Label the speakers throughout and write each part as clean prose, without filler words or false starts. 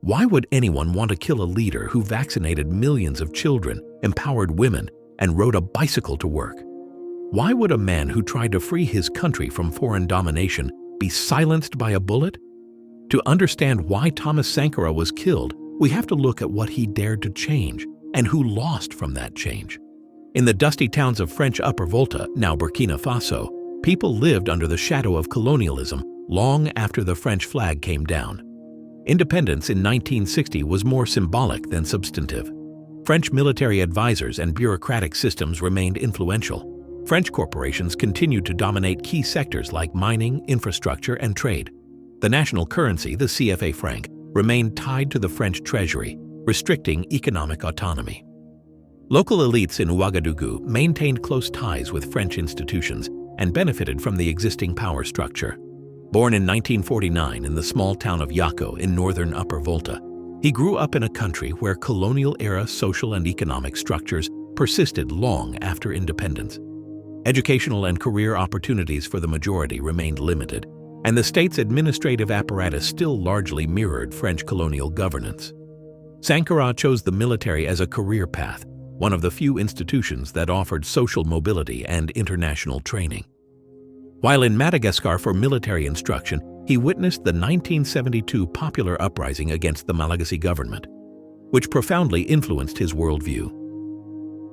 Speaker 1: Why would anyone want to kill a leader who vaccinated millions of children, empowered women, and rode a bicycle to work? Why would a man who tried to free his country from foreign domination be silenced by a bullet? To understand why Thomas Sankara was killed, we have to look at what he dared to change and who lost from that change. In the dusty towns of French Upper Volta, now Burkina Faso, people lived under the shadow of colonialism long after the French flag came down. Independence in 1960 was more symbolic than substantive. French military advisors and bureaucratic systems remained influential. French corporations continued to dominate key sectors like mining, infrastructure, and trade. The national currency, the CFA franc, remained tied to the French treasury, restricting economic autonomy. Local elites in Ouagadougou maintained close ties with French institutions and benefited from the existing power structure. Born in 1949 in the small town of Yako in northern Upper Volta, he grew up in a country where colonial-era social and economic structures persisted long after independence. Educational and career opportunities for the majority remained limited, and the state's administrative apparatus still largely mirrored French colonial governance. Sankara chose the military as a career path, one of the few institutions that offered social mobility and international training. While in Madagascar for military instruction, he witnessed the 1972 popular uprising against the Malagasy government, which profoundly influenced his worldview.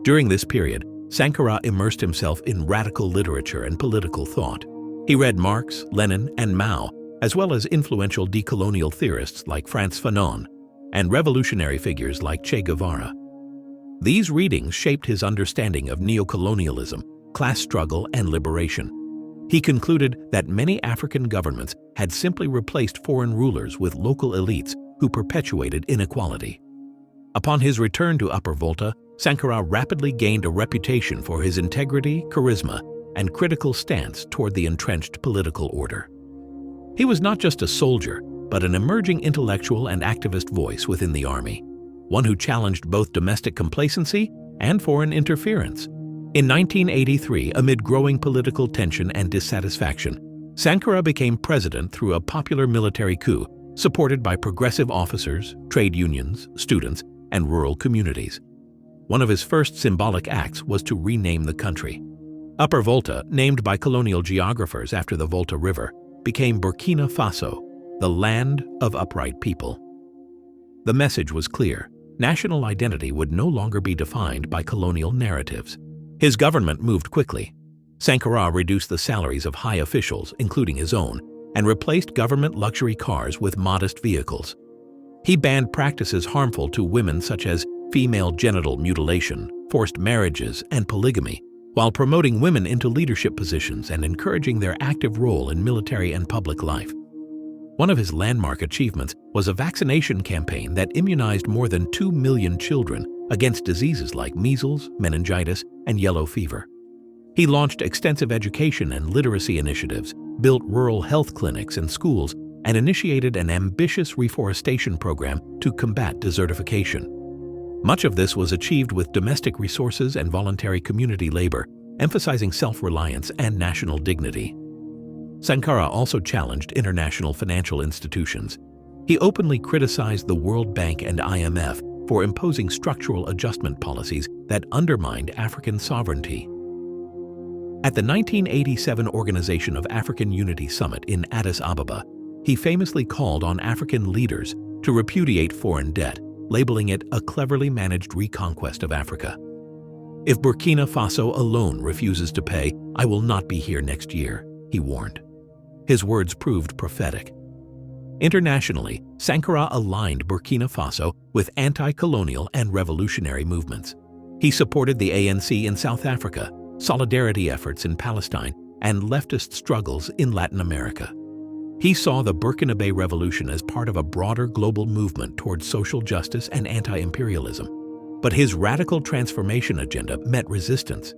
Speaker 1: During this period, Sankara immersed himself in radical literature and political thought. He read Marx, Lenin, and Mao, as well as influential decolonial theorists like Frantz Fanon and revolutionary figures like Che Guevara. These readings shaped his understanding of neocolonialism, class struggle, and liberation. He concluded that many African governments had simply replaced foreign rulers with local elites who perpetuated inequality. Upon his return to Upper Volta, Sankara rapidly gained a reputation for his integrity, charisma, and critical stance toward the entrenched political order. He was not just a soldier, but an emerging intellectual and activist voice within the army, one who challenged both domestic complacency and foreign interference. In 1983, amid growing political tension and dissatisfaction, Sankara became president through a popular military coup supported by progressive officers, trade unions, students, and rural communities. One of his first symbolic acts was to rename the country. Upper Volta, named by colonial geographers after the Volta River, became Burkina Faso, the land of upright people. The message was clear: national identity would no longer be defined by colonial narratives. His government moved quickly. Sankara reduced the salaries of high officials, including his own, and replaced government luxury cars with modest vehicles. He banned practices harmful to women such as female genital mutilation, forced marriages, and polygamy, while promoting women into leadership positions and encouraging their active role in military and public life. One of his landmark achievements was a vaccination campaign that immunized more than 2 million children against diseases like measles, meningitis, and yellow fever. He launched extensive education and literacy initiatives, built rural health clinics and schools, and initiated an ambitious reforestation program to combat desertification. Much of this was achieved with domestic resources and voluntary community labor, emphasizing self-reliance and national dignity. Sankara also challenged international financial institutions. He openly criticized the World Bank and IMF for imposing structural adjustment policies that undermined African sovereignty. At the 1987 Organization of African Unity Summit in Addis Ababa, he famously called on African leaders to repudiate foreign debt, labeling it a cleverly managed reconquest of Africa. "If Burkina Faso alone refuses to pay, I will not be here next year," he warned. His words proved prophetic. Internationally, Sankara aligned Burkina Faso with anti-colonial and revolutionary movements. He supported the ANC in South Africa, solidarity efforts in Palestine, and leftist struggles in Latin America. He saw the Burkinabe Revolution as part of a broader global movement towards social justice and anti-imperialism. But his radical transformation agenda met resistance.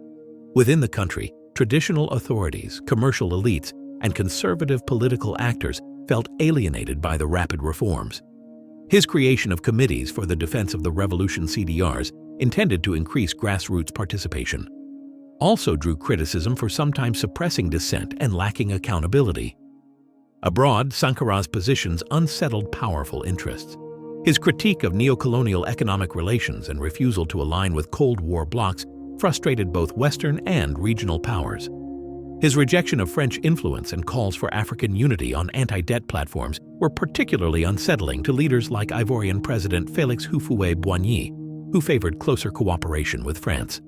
Speaker 1: Within the country, traditional authorities, commercial elites, and conservative political actors felt alienated by the rapid reforms. His creation of committees for the defense of the revolution CDRs, intended to increase grassroots participation, also drew criticism for sometimes suppressing dissent and lacking accountability. Abroad, Sankara's positions unsettled powerful interests. His critique of neocolonial economic relations and refusal to align with Cold War blocs frustrated both Western and regional powers. His rejection of French influence and calls for African unity on anti-debt platforms were particularly unsettling to leaders like Ivorian President Félix Houphouët-Boigny, who favored closer cooperation with France.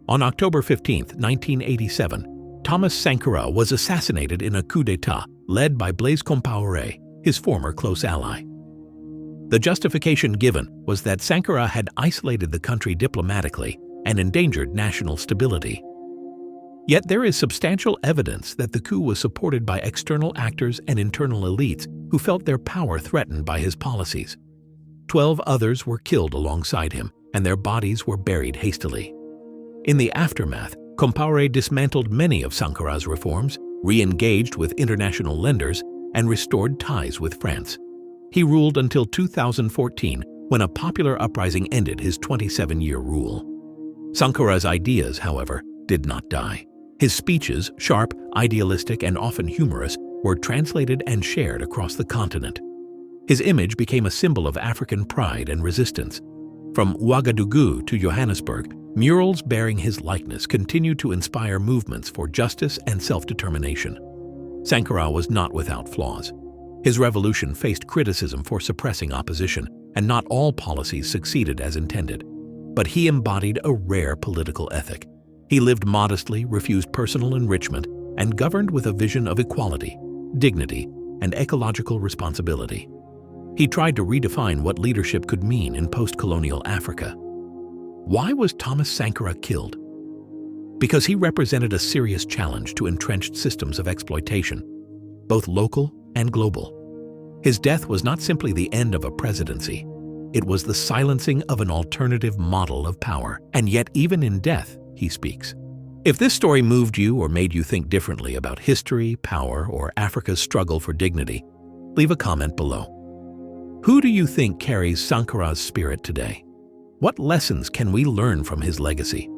Speaker 1: On October 15, 1987, Thomas Sankara was assassinated in a coup d'état led by Blaise Compaoré, his former close ally. The justification given was that Sankara had isolated the country diplomatically and endangered national stability. Yet there is substantial evidence that the coup was supported by external actors and internal elites who felt their power threatened by his policies. 12 others were killed alongside him, and their bodies were buried hastily. In the aftermath, Compaoré dismantled many of Sankara's reforms, re-engaged with international lenders, and restored ties with France. He ruled until 2014, when a popular uprising ended his 27-year rule. Sankara's ideas, however, did not die. His speeches, sharp, idealistic, and often humorous, were translated and shared across the continent. His image became a symbol of African pride and resistance. From Ouagadougou to Johannesburg, murals bearing his likeness continued to inspire movements for justice and self-determination. Sankara was not without flaws. His revolution faced criticism for suppressing opposition, and not all policies succeeded as intended. But he embodied a rare political ethic. He lived modestly, refused personal enrichment, and governed with a vision of equality, dignity, and ecological responsibility. He tried to redefine what leadership could mean in post-colonial Africa. Why was Thomas Sankara killed? Because he represented a serious challenge to entrenched systems of exploitation, both local and global. His death was not simply the end of a presidency. It was the silencing of an alternative model of power. And yet, even in death, he speaks. If this story moved you or made you think differently about history, power, or Africa's struggle for dignity, leave a comment below. Who do you think carries Sankara's spirit today? What lessons can we learn from his legacy?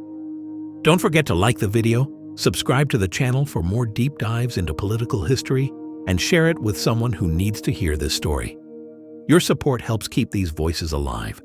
Speaker 1: Don't forget to like the video, subscribe to the channel for more deep dives into political history, and share it with someone who needs to hear this story. Your support helps keep these voices alive.